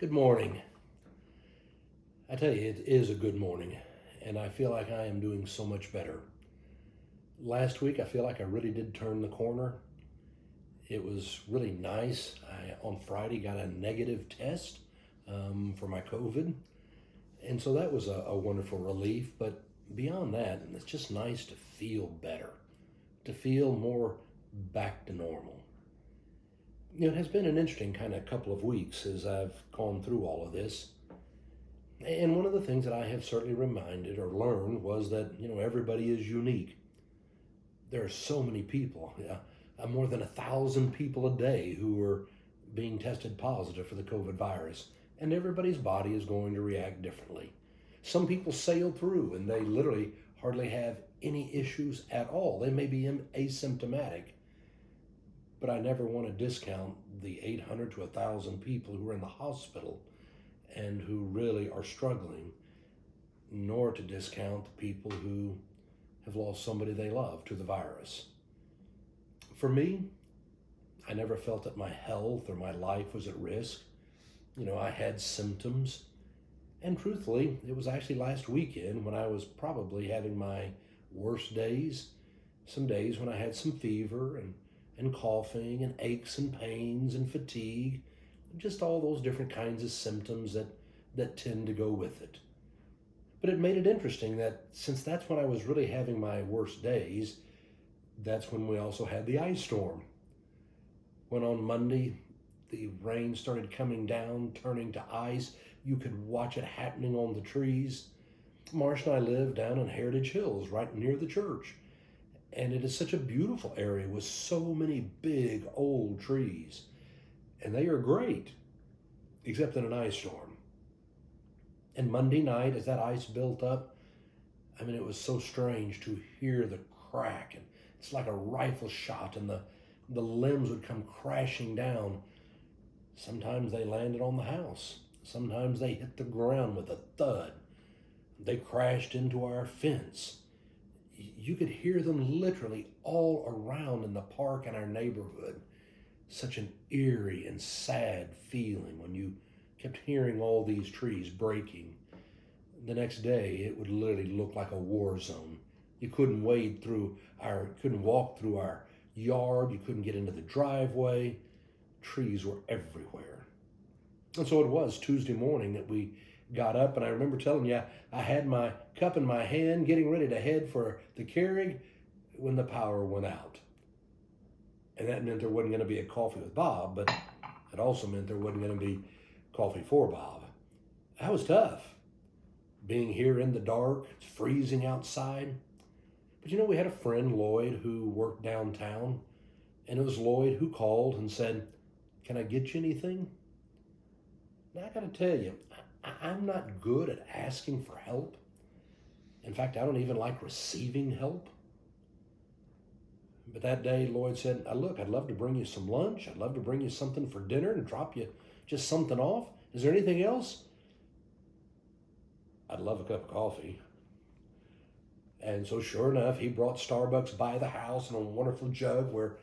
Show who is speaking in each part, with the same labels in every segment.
Speaker 1: Good morning. I tell you, it is a good morning, and I feel like I am doing so much better. Last week, I feel like I really did turn the corner. It was really nice. On Friday, got a negative test for my COVID, and so that was a wonderful relief. But beyond that, it's just nice to feel better, to feel more back to normal. It has been an interesting kind of couple of weeks as I've gone through all of this. And one of the things that I have certainly reminded or learned was that, everybody is unique. There are so many people, more than 1,000 people a day who are being tested positive for the COVID virus. And everybody's body is going to react differently. Some people sail through and they literally hardly have any issues at all. They may be asymptomatic, but I never want to discount the 800 to 1,000 people who are in the hospital and who really are struggling, nor to discount the people who have lost somebody they love to the virus. For me, I never felt that my health or my life was at risk. I had symptoms, and truthfully, it was actually last weekend when I was probably having my worst days, some days when I had some fever and coughing and aches and pains and fatigue, just all those different kinds of symptoms that tend to go with it. But it made it interesting that since that's when I was really having my worst days, that's when we also had the ice storm. When on Monday, the rain started coming down, turning to ice, you could watch it happening on the trees. Marsh and I live down in Heritage Hills, right near the church. And it is such a beautiful area with so many big old trees. And they are great, except in an ice storm. And Monday night, as that ice built up, it was so strange to hear the crack. And it's like a rifle shot, and the limbs would come crashing down. Sometimes they landed on the house. Sometimes they hit the ground with a thud. They crashed into our fence. You could hear them literally all around in the park in our neighborhood. Such an eerie and sad feeling when you kept hearing all these trees breaking. The next day, it would literally look like a war zone. You couldn't walk through our yard. You couldn't get into the driveway. Trees were everywhere. And so it was Tuesday morning that we got up, and I remember telling you, I had my cup in my hand, getting ready to head for the Keurig when the power went out. And that meant there wasn't going to be a coffee with Bob, but it also meant there wasn't going to be coffee for Bob. That was tough. Being here in the dark, it's freezing outside. But we had a friend, Lloyd, who worked downtown, and it was Lloyd who called and said, "Can I get you anything?" Now, I got to tell you, I'm not good at asking for help. In fact, I don't even like receiving help. But that day, Lloyd said, "Look, I'd love to bring you some lunch. I'd love to bring you something for dinner and drop you just something off. Is there anything else?" "I'd love a cup of coffee." And so sure enough, he brought Starbucks by the house in a wonderful jug where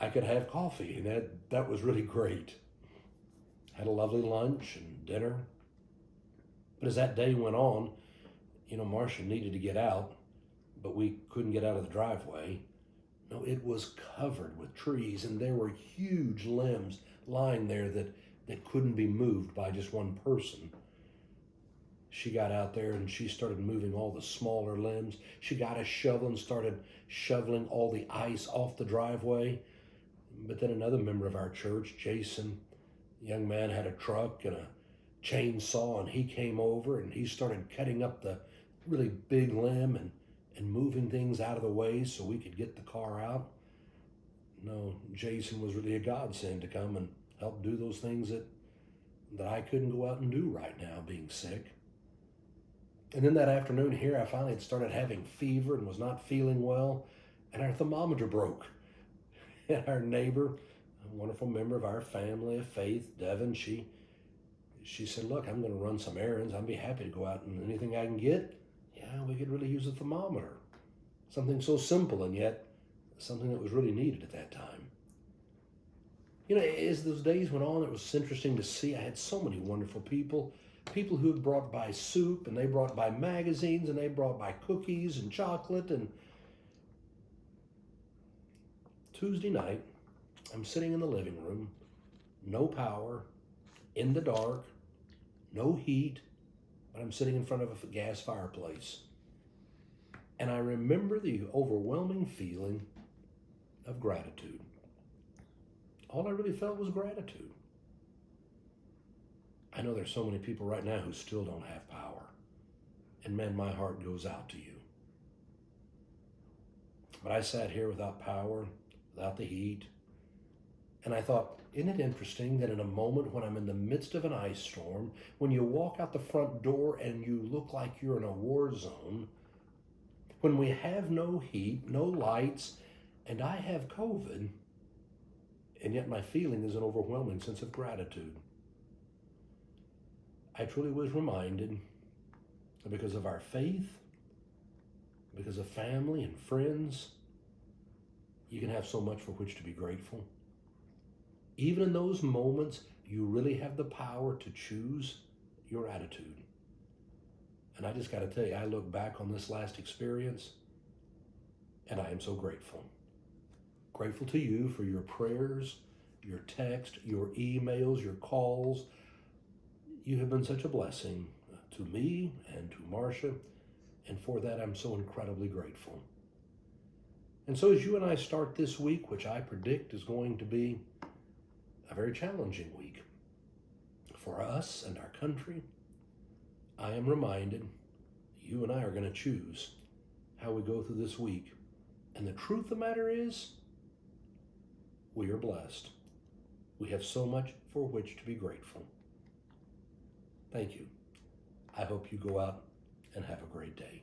Speaker 1: I could have coffee. And that was really great. Had a lovely lunch and dinner. But as that day went on, Marcia needed to get out, but we couldn't get out of the driveway. No, it was covered with trees, and there were huge limbs lying there that couldn't be moved by just one person. She got out there and she started moving all the smaller limbs. She got a shovel and started shoveling all the ice off the driveway. But then another member of our church, Jason, the young man, had a truck and a chainsaw, and he came over and he started cutting up the really big limb and moving things out of the way so we could get the car out. No, Jason was really a godsend to come and help do those things that I couldn't go out and do right now, being sick. And then that afternoon here, I finally had started having fever and was not feeling well, and our thermometer broke. And our neighbor, a wonderful member of our family of faith, Devin, she said, "Look, I'm going to run some errands. I'd be happy to go out and anything I can get." Yeah, we could really use a thermometer. Something so simple and yet something that was really needed at that time. You know, as those days went on, it was interesting to see. I had so many wonderful people. People who had brought by soup, and they brought by magazines, and they brought by cookies and chocolate. And Tuesday night, I'm sitting in the living room, no power, in the dark, no heat, but I'm sitting in front of a gas fireplace. And I remember the overwhelming feeling of gratitude. All I really felt was gratitude. I know there's so many people right now who still don't have power. And man, my heart goes out to you. But I sat here without power, without the heat, and I thought, isn't it interesting that in a moment when I'm in the midst of an ice storm, when you walk out the front door and you look like you're in a war zone, when we have no heat, no lights, and I have COVID, and yet my feeling is an overwhelming sense of gratitude. I truly was reminded that because of our faith, because of family and friends, you can have so much for which to be grateful. Even in those moments, you really have the power to choose your attitude. And I just got to tell you, I look back on this last experience and I am so grateful. Grateful to you for your prayers, your text, your emails, your calls. You have been such a blessing to me and to Marcia, and for that I'm so incredibly grateful. And so as you and I start this week, which I predict is going to be a very challenging week for us and our country, I am reminded you and I are going to choose how we go through this week. And the truth of the matter is, we are blessed. We have so much for which to be grateful. Thank you. I hope you go out and have a great day.